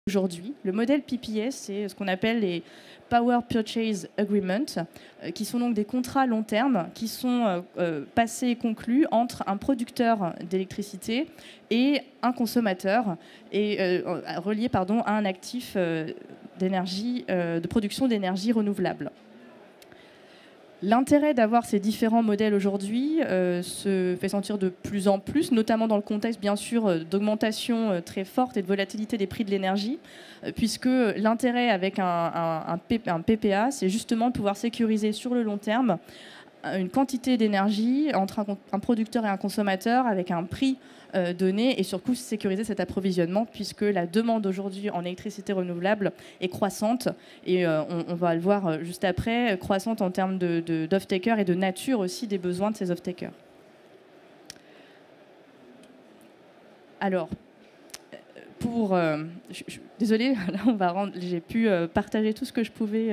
Aujourd'hui, le modèle PPA, c'est ce qu'on appelle les Power Purchase Agreements, qui sont donc des contrats long terme qui sont passés et conclus entre un producteur d'électricité et un consommateur, et reliés à un actif d'énergie, de production d'énergie renouvelable. L'intérêt d'avoir ces différents modèles aujourd'hui se fait sentir de plus en plus, notamment dans le contexte, bien sûr, d'augmentation très forte et de volatilité des prix de l'énergie, puisque l'intérêt avec un PPA, c'est justement de pouvoir sécuriser sur le long terme une quantité d'énergie entre un producteur et un consommateur avec un prix donné, et surtout sécuriser cet approvisionnement, puisque la demande aujourd'hui en électricité renouvelable est croissante, et on va le voir juste après, croissante en termes d'off-takers et de nature aussi des besoins de ces off-takers. Alors, désolée, là j'ai pu partager tout ce que je pouvais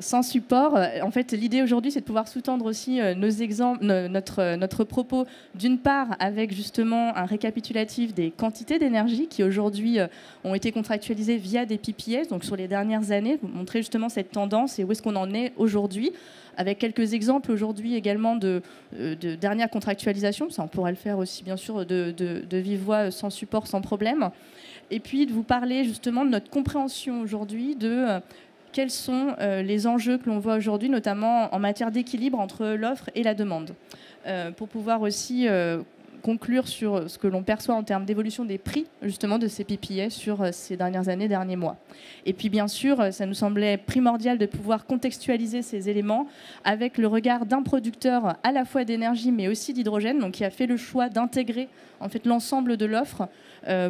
sans support. En fait, l'idée aujourd'hui, c'est de pouvoir sous-tendre aussi nos exemples, notre propos, d'une part avec justement un récapitulatif des quantités d'énergie qui aujourd'hui ont été contractualisées via des PPA, donc sur les dernières années, vous montrer justement cette tendance et où est-ce qu'on en est aujourd'hui, avec quelques exemples aujourd'hui également de dernière contractualisation. Ça, on pourra le faire aussi bien sûr de vive voix, sans support, sans problème. Et puis de vous parler justement de notre compréhension aujourd'hui de quels sont les enjeux que l'on voit aujourd'hui, notamment en matière d'équilibre entre l'offre et la demande, pour pouvoir aussi conclure sur ce que l'on perçoit en termes d'évolution des prix justement de ces PPA sur ces dernières années, derniers mois. Et puis bien sûr, ça nous semblait primordial de pouvoir contextualiser ces éléments avec le regard d'un producteur à la fois d'énergie mais aussi d'hydrogène, donc qui a fait le choix d'intégrer en fait l'ensemble de l'offre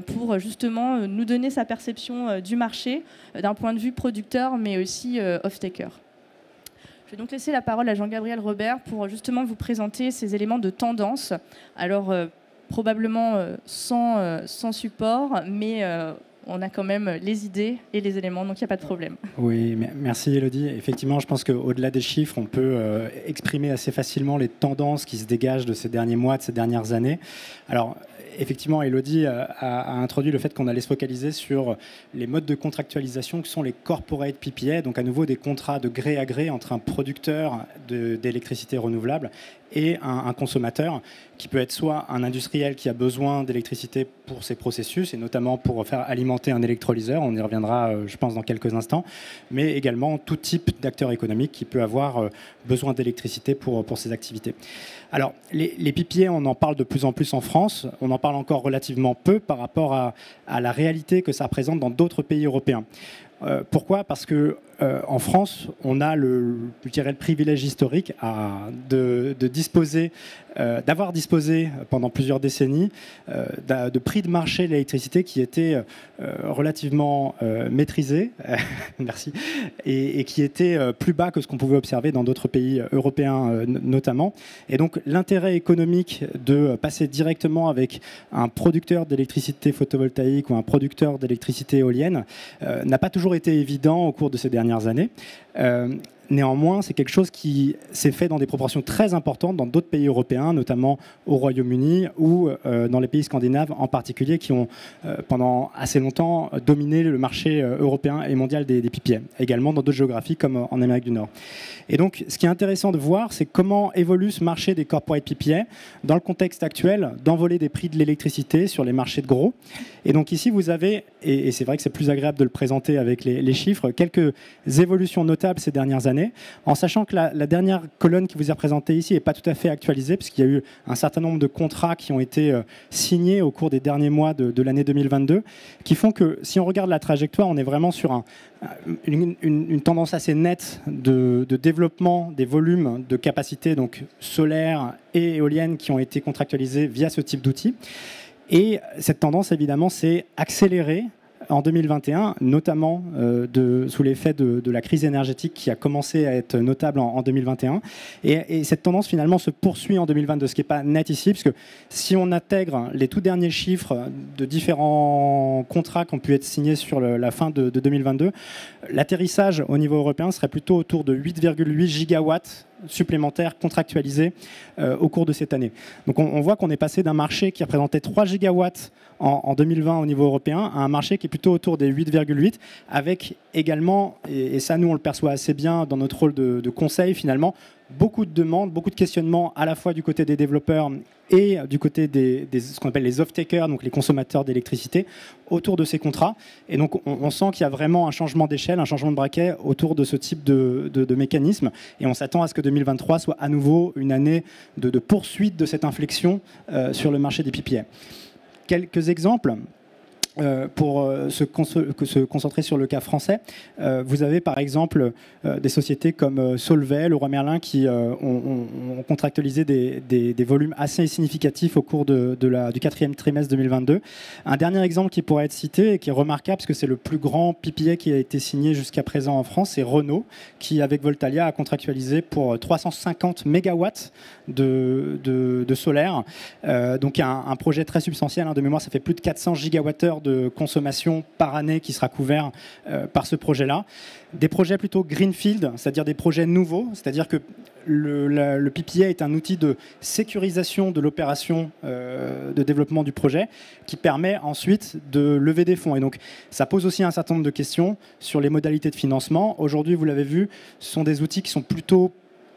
pour justement nous donner sa perception du marché d'un point de vue producteur mais aussi off-taker. Je vais donc laisser la parole à Jean-Gabriel Robert pour justement vous présenter ces éléments de tendance. Alors probablement sans support, mais on a quand même les idées et les éléments, donc il n'y a pas de problème. Oui, merci Elodie. Effectivement, je pense qu'au-delà des chiffres, on peut exprimer assez facilement les tendances qui se dégagent de ces derniers mois, de ces dernières années. Alors, effectivement, Elodie a introduit le fait qu'on allait se focaliser sur les modes de contractualisation que sont les corporate PPA, donc à nouveau des contrats de gré à gré entre un producteur d'électricité renouvelable et un consommateur, qui peut être soit un industriel qui a besoin d'électricité pour ses processus, et notamment pour faire alimenter un électrolyseur, on y reviendra je pense dans quelques instants, mais également tout type d'acteur économique qui peut avoir besoin d'électricité pour ses activités. Alors, les PPA, on en parle de plus en plus en France, on en parle encore relativement peu par rapport à la réalité que ça représente dans d'autres pays européens. Pourquoi ? Parce que en France, on a le privilège historique d'avoir disposé pendant plusieurs décennies de prix de marché de l'électricité qui étaient relativement maîtrisés, merci, et qui étaient plus bas que ce qu'on pouvait observer dans d'autres pays européens notamment. Et donc l'intérêt économique de passer directement avec un producteur d'électricité photovoltaïque ou un producteur d'électricité éolienne n'a pas toujours été évident au cours de ces dernières années. Néanmoins, c'est quelque chose qui s'est fait dans des proportions très importantes dans d'autres pays européens, notamment au Royaume-Uni ou dans les pays scandinaves en particulier, qui ont pendant assez longtemps dominé le marché européen et mondial des PPA, également dans d'autres géographies comme en Amérique du Nord. Et donc, ce qui est intéressant de voir, c'est comment évolue ce marché des corporate PPA dans le contexte actuel d'envolée des prix de l'électricité sur les marchés de gros. Et donc ici, vous avez, et c'est vrai que c'est plus agréable de le présenter avec les chiffres, quelques évolutions notables ces dernières années, en sachant que la dernière colonne qui vous est présentée ici n'est pas tout à fait actualisée, puisqu'il y a eu un certain nombre de contrats qui ont été signés au cours des derniers mois de l'année 2022, qui font que, si on regarde la trajectoire, on est vraiment sur une tendance assez nette de développement des volumes de capacité donc solaire et éolienne qui ont été contractualisés via ce type d'outils. Et cette tendance, évidemment, s'est accélérée en 2021, notamment sous l'effet de la crise énergétique qui a commencé à être notable en 2021. Et cette tendance, finalement, se poursuit en 2022, ce qui n'est pas net ici, parce que si on intègre les tout derniers chiffres de différents contrats qui ont pu être signés sur la fin de 2022, l'atterrissage au niveau européen serait plutôt autour de 8,8 gigawatts supplémentaires contractualisés au cours de cette année. Donc on voit qu'on est passé d'un marché qui représentait 3 gigawatts en 2020 au niveau européen à un marché qui est plutôt autour des 8,8, avec également, et ça nous on le perçoit assez bien dans notre rôle de conseil finalement, beaucoup de demandes, beaucoup de questionnements à la fois du côté des développeurs et du côté ce qu'on appelle les off-takers, donc les consommateurs d'électricité, autour de ces contrats. Et donc on sent qu'il y a vraiment un changement d'échelle, un changement de braquet autour de ce type de mécanisme. Et on s'attend à ce que 2023 soit à nouveau une année de poursuite de cette inflexion sur le marché des PPA. Quelques exemples. Pour se concentrer sur le cas français, vous avez par exemple des sociétés comme Solvay, Leroy Merlin qui ont contractualisé des volumes assez significatifs au cours du quatrième trimestre 2022. Un dernier exemple qui pourrait être cité et qui est remarquable parce que c'est le plus grand PPA qui a été signé jusqu'à présent en France, c'est Renault qui avec Voltalia a contractualisé pour 350 mégawatts de solaire. Donc un projet très substantiel, de mémoire ça fait plus de 400 gigawattheures de consommation par année qui sera couvert par ce projet-là. Des projets plutôt greenfield, c'est-à-dire des projets nouveaux, c'est-à-dire que le PPA est un outil de sécurisation de l'opération de développement du projet qui permet ensuite de lever des fonds. Et donc, ça pose aussi un certain nombre de questions sur les modalités de financement. Aujourd'hui, vous l'avez vu, ce sont des outils qui sont plutôt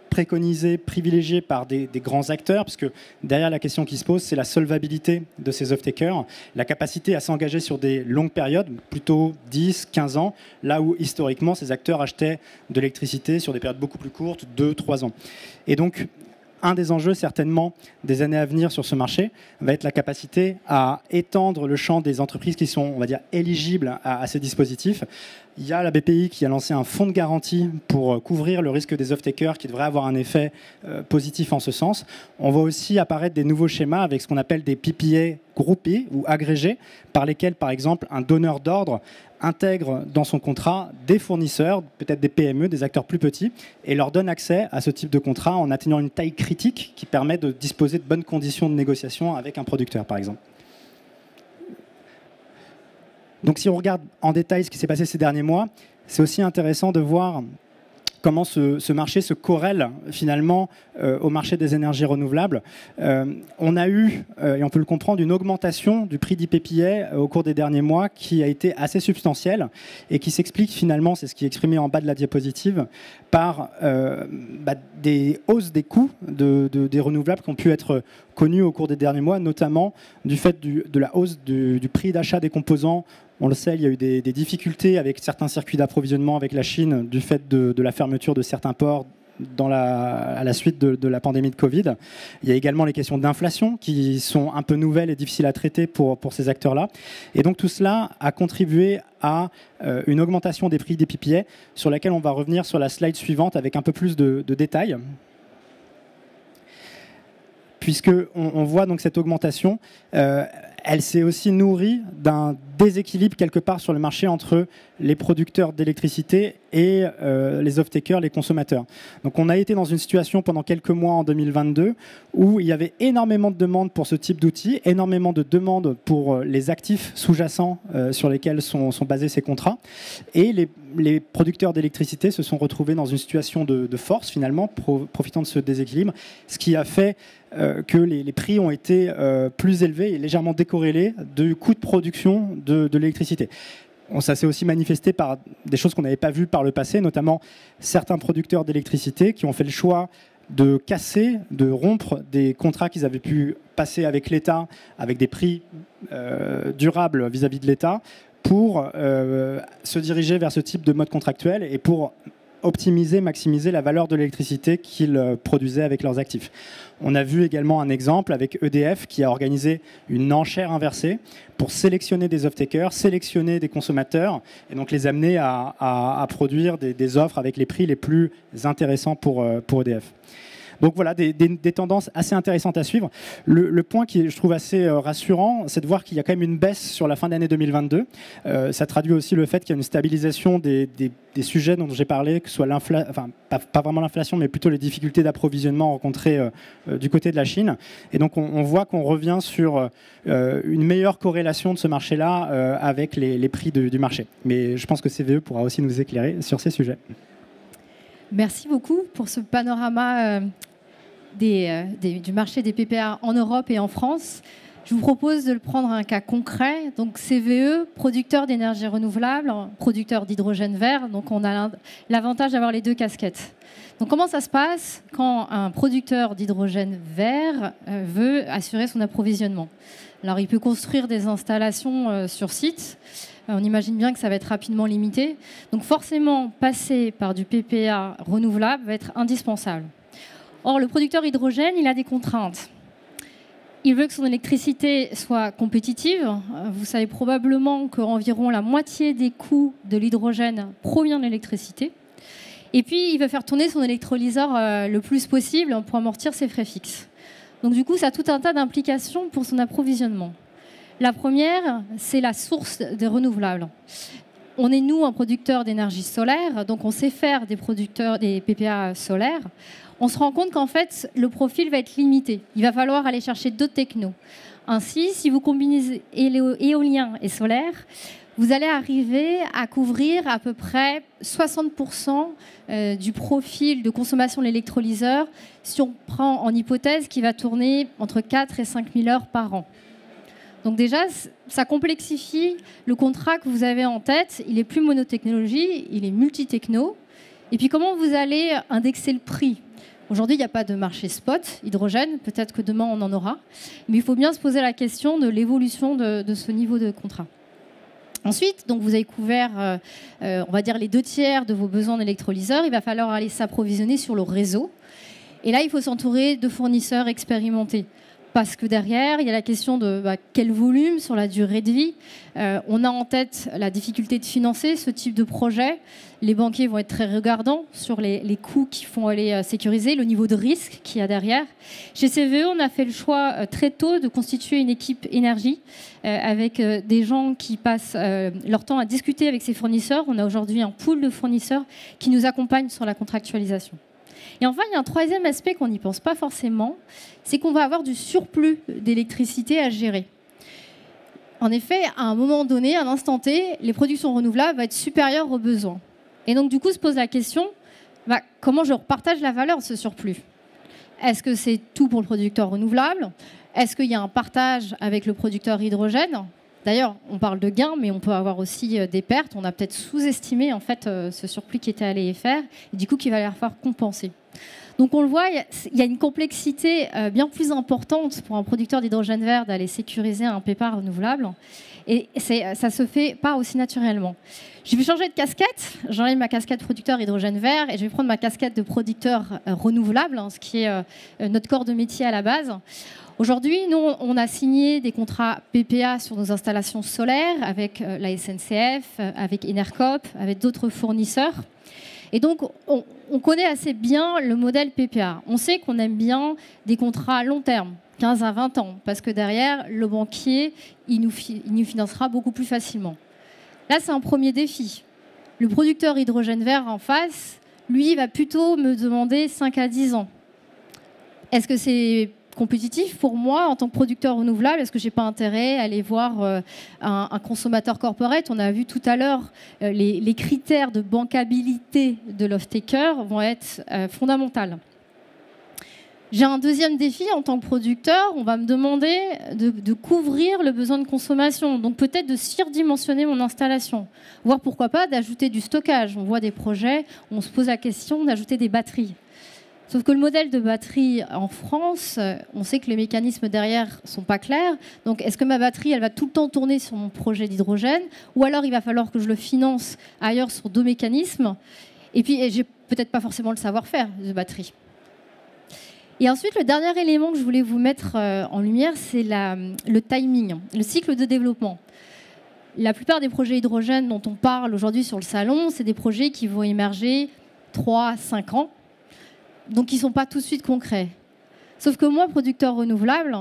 préconisés, privilégiés par des grands acteurs, parce que derrière la question qui se pose, c'est la solvabilité de ces off-takers, la capacité à s'engager sur des longues périodes, plutôt 10, 15 ans, là où historiquement ces acteurs achetaient de l'électricité sur des périodes beaucoup plus courtes, 2, 3 ans. Et donc, un des enjeux certainement des années à venir sur ce marché va être la capacité à étendre le champ des entreprises qui sont, on va dire, éligibles à ces dispositifs. Il y a la BPI qui a lancé un fonds de garantie pour couvrir le risque des off-takers qui devrait avoir un effet positif en ce sens. On voit aussi apparaître des nouveaux schémas avec ce qu'on appelle des PPA groupés ou agrégés, par lesquels, par exemple, un donneur d'ordre intègre dans son contrat des fournisseurs, peut-être des PME, des acteurs plus petits, et leur donne accès à ce type de contrat en atteignant une taille critique qui permet de disposer de bonnes conditions de négociation avec un producteur, par exemple. Donc si on regarde en détail ce qui s'est passé ces derniers mois, c'est aussi intéressant de voir comment ce marché se corrèle finalement au marché des énergies renouvelables. On a eu, et on peut le comprendre, une augmentation du prix d'IPPA au cours des derniers mois qui a été assez substantielle et qui s'explique finalement, c'est ce qui est exprimé en bas de la diapositive, par des hausses des coûts des renouvelables qui ont pu être connus au cours des derniers mois, notamment du fait de la hausse du prix d'achat des composants. On le sait, il y a eu des difficultés avec certains circuits d'approvisionnement avec la Chine du fait de la fermeture de certains ports à la suite de la pandémie de Covid. Il y a également les questions d'inflation qui sont un peu nouvelles et difficiles à traiter pour ces acteurs-là. Et donc tout cela a contribué à une augmentation des prix des PPA sur laquelle on va revenir sur la slide suivante avec un peu plus de détails. Puisqu'on voit donc cette augmentation, elle s'est aussi nourrie d'un déséquilibre quelque part sur le marché entre les producteurs d'électricité et les off-takers, les consommateurs. Donc on a été dans une situation pendant quelques mois en 2022 où il y avait énormément de demandes pour ce type d'outils, énormément de demandes pour les actifs sous-jacents sur lesquels sont basés ces contrats. Et les producteurs d'électricité se sont retrouvés dans une situation de force finalement, profitant de ce déséquilibre, ce qui a fait que les prix ont été plus élevés et légèrement décorrélés du coût de production de l'électricité. Ça s'est aussi manifesté par des choses qu'on n'avait pas vues par le passé, notamment certains producteurs d'électricité qui ont fait le choix de casser, de rompre des contrats qu'ils avaient pu passer avec l'État, avec des prix durables vis-à-vis de l'État, pour se diriger vers ce type de mode contractuel et pour optimiser, maximiser la valeur de l'électricité qu'ils produisaient avec leurs actifs. On a vu également un exemple avec EDF qui a organisé une enchère inversée pour sélectionner des off-takers, sélectionner des consommateurs et donc les amener à produire des offres avec les prix les plus intéressants pour EDF. Donc voilà, des tendances assez intéressantes à suivre. Le point qui je trouve assez rassurant, c'est de voir qu'il y a quand même une baisse sur la fin d'année 2022. Ça traduit aussi le fait qu'il y a une stabilisation des sujets dont j'ai parlé, que ce soit l'inflation, enfin pas vraiment l'inflation, mais plutôt les difficultés d'approvisionnement rencontrées du côté de la Chine. Et donc on voit qu'on revient sur une meilleure corrélation de ce marché-là avec les prix du marché. Mais je pense que CVE pourra aussi nous éclairer sur ces sujets. Merci beaucoup pour ce panorama du marché des PPA en Europe et en France. Je vous propose de le prendre un cas concret. Donc CVE, producteur d'énergie renouvelable, producteur d'hydrogène vert. Donc on a l'avantage d'avoir les deux casquettes. Donc comment ça se passe quand un producteur d'hydrogène vert veut assurer son approvisionnement? Alors il peut construire des installations sur site. On imagine bien que ça va être rapidement limité. Donc forcément, passer par du PPA renouvelable va être indispensable. Or, le producteur hydrogène, il a des contraintes. Il veut que son électricité soit compétitive. Vous savez probablement qu'environ la moitié des coûts de l'hydrogène provient de l'électricité. Et puis, il veut faire tourner son électrolyseur le plus possible pour amortir ses frais fixes. Donc du coup, ça a tout un tas d'implications pour son approvisionnement. La première, c'est la source des renouvelables. On est, nous, un producteur d'énergie solaire, donc on sait faire des PPA solaires. On se rend compte qu'en fait, le profil va être limité. Il va falloir aller chercher d'autres technos. Ainsi, si vous combinez éolien et solaire, vous allez arriver à couvrir à peu près 60% du profil de consommation de l'électrolyseur si on prend en hypothèse qu'il va tourner entre 4 et 5 000 heures par an. Donc déjà, ça complexifie le contrat que vous avez en tête. Il est plus monotechnologie, il est multitechno. Et puis comment vous allez indexer le prix? Aujourd'hui, il n'y a pas de marché spot hydrogène. Peut-être que demain, on en aura. Mais il faut bien se poser la question de l'évolution de ce niveau de contrat. Ensuite, donc vous avez couvert, on va dire, les 2/3 de vos besoins d'électrolyseurs. Il va falloir aller s'approvisionner sur le réseau. Et là, il faut s'entourer de fournisseurs expérimentés. Parce que derrière, il y a la question de quel volume sur la durée de vie. On a en tête la difficulté de financer ce type de projet. Les banquiers vont être très regardants sur les coûts qu'il faut aller sécuriser, le niveau de risque qu'il y a derrière. Chez CVE, on a fait le choix très tôt de constituer une équipe énergie avec des gens qui passent leur temps à discuter avec ces fournisseurs. On a aujourd'hui un pool de fournisseurs qui nous accompagnent sur la contractualisation. Et enfin, il y a un troisième aspect qu'on n'y pense pas forcément, c'est qu'on va avoir du surplus d'électricité à gérer. En effet, à un moment donné, à un instant T, les productions renouvelables vont être supérieures aux besoins. Et donc, du coup, se pose la question, comment je repartage la valeur de ce surplus? Est-ce que c'est tout pour le producteur renouvelable? Est-ce qu'il y a un partage avec le producteur hydrogène? D'ailleurs, on parle de gains, mais on peut avoir aussi des pertes. On a peut-être sous-estimé en fait, ce surplus qui était allé faire, et du coup, qu'il va falloir compenser. Donc on le voit, il y a une complexité bien plus importante pour un producteur d'hydrogène vert d'aller sécuriser un PPA renouvelable. Et ça ne se fait pas aussi naturellement. Je vais changer de casquette. J'enlève ma casquette producteur hydrogène vert et je vais prendre ma casquette de producteur renouvelable, ce qui est notre corps de métier à la base. Aujourd'hui, nous, on a signé des contrats PPA sur nos installations solaires avec la SNCF, avec Enercop, avec d'autres fournisseurs. Et donc, on connaît assez bien le modèle PPA. On sait qu'on aime bien des contrats à long terme, 15 à 20 ans, parce que derrière, le banquier, il nous financera beaucoup plus facilement. Là, c'est un premier défi. Le producteur hydrogène vert en face, lui, va plutôt me demander 5 à 10 ans. Est-ce que c'est compétitif pour moi en tant que producteur renouvelable? Est-ce que j'ai pas intérêt à aller voir un consommateur corporate? On a vu tout à l'heure les critères de bancabilité de l'off-taker vont être fondamentaux. J'ai un deuxième défi en tant que producteur. On va me demander de couvrir le besoin de consommation, donc peut-être de surdimensionner mon installation, voire pourquoi pas d'ajouter du stockage. On voit des projets où on se pose la question d'ajouter des batteries. Sauf que le modèle de batterie en France, on sait que les mécanismes derrière ne sont pas clairs. Donc, est-ce que ma batterie, elle va tout le temps tourner sur mon projet d'hydrogène? Ou alors, il va falloir que je le finance ailleurs sur d'autres mécanismes? Et puis, j'ai peut-être pas forcément le savoir-faire de batterie. Et ensuite, le dernier élément que je voulais vous mettre en lumière, c'est le timing, le cycle de développement. La plupart des projets hydrogène dont on parle aujourd'hui sur le salon, c'est des projets qui vont émerger 3 à 5 ans. Donc, ils ne sont pas tout de suite concrets. Sauf que moi, producteur renouvelable,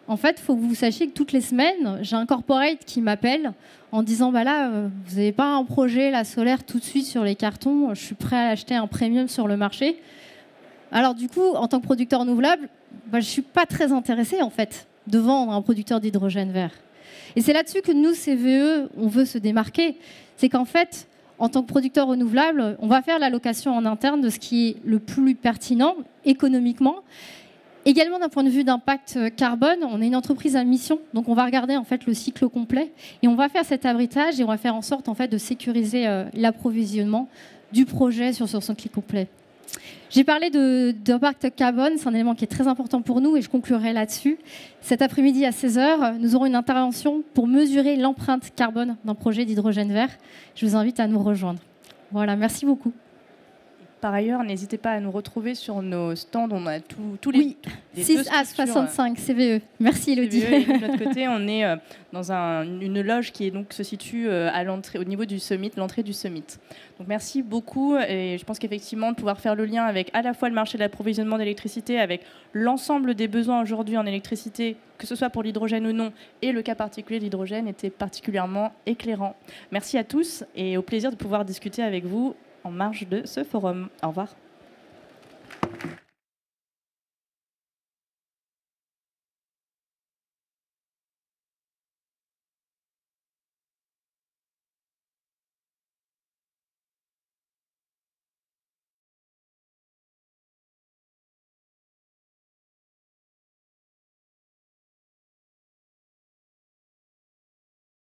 en fait, il faut que vous sachiez que toutes les semaines, j'ai un corporate qui m'appelle en disant là, vous n'avez pas un projet la solaire tout de suite sur les cartons, je suis prêt à acheter un premium sur le marché. Alors, du coup, en tant que producteur renouvelable, je ne suis pas très intéressée, en fait, de vendre un producteur d'hydrogène vert. Et c'est là-dessus que nous, CVE, on veut se démarquer. C'est qu'en fait, en tant que producteur renouvelable, on va faire l'allocation en interne de ce qui est le plus pertinent économiquement. Également d'un point de vue d'impact carbone, on est une entreprise à mission, donc on va regarder en fait le cycle complet et on va faire cet arbitrage et on va faire en sorte en fait de sécuriser l'approvisionnement du projet sur son cycle complet. J'ai parlé d'impact carbone, c'est un élément qui est très important pour nous et je conclurai là-dessus. Cet après-midi à 16h, nous aurons une intervention pour mesurer l'empreinte carbone d'un projet d'hydrogène vert. Je vous invite à nous rejoindre. Voilà, merci beaucoup. Par ailleurs, n'hésitez pas à nous retrouver sur nos stands. On a tous les 6A65 CVE. Merci Elodie. CVE, et de notre côté, on est dans une loge qui se situe à l'entrée, au niveau du summit, l'entrée du summit. Donc merci beaucoup. Et je pense qu'effectivement, de pouvoir faire le lien avec à la fois le marché de l'approvisionnement d'électricité, avec l'ensemble des besoins aujourd'hui en électricité, que ce soit pour l'hydrogène ou non, et le cas particulier de l'hydrogène était particulièrement éclairant. Merci à tous et au plaisir de pouvoir discuter avec vous en marge de ce forum. Au revoir.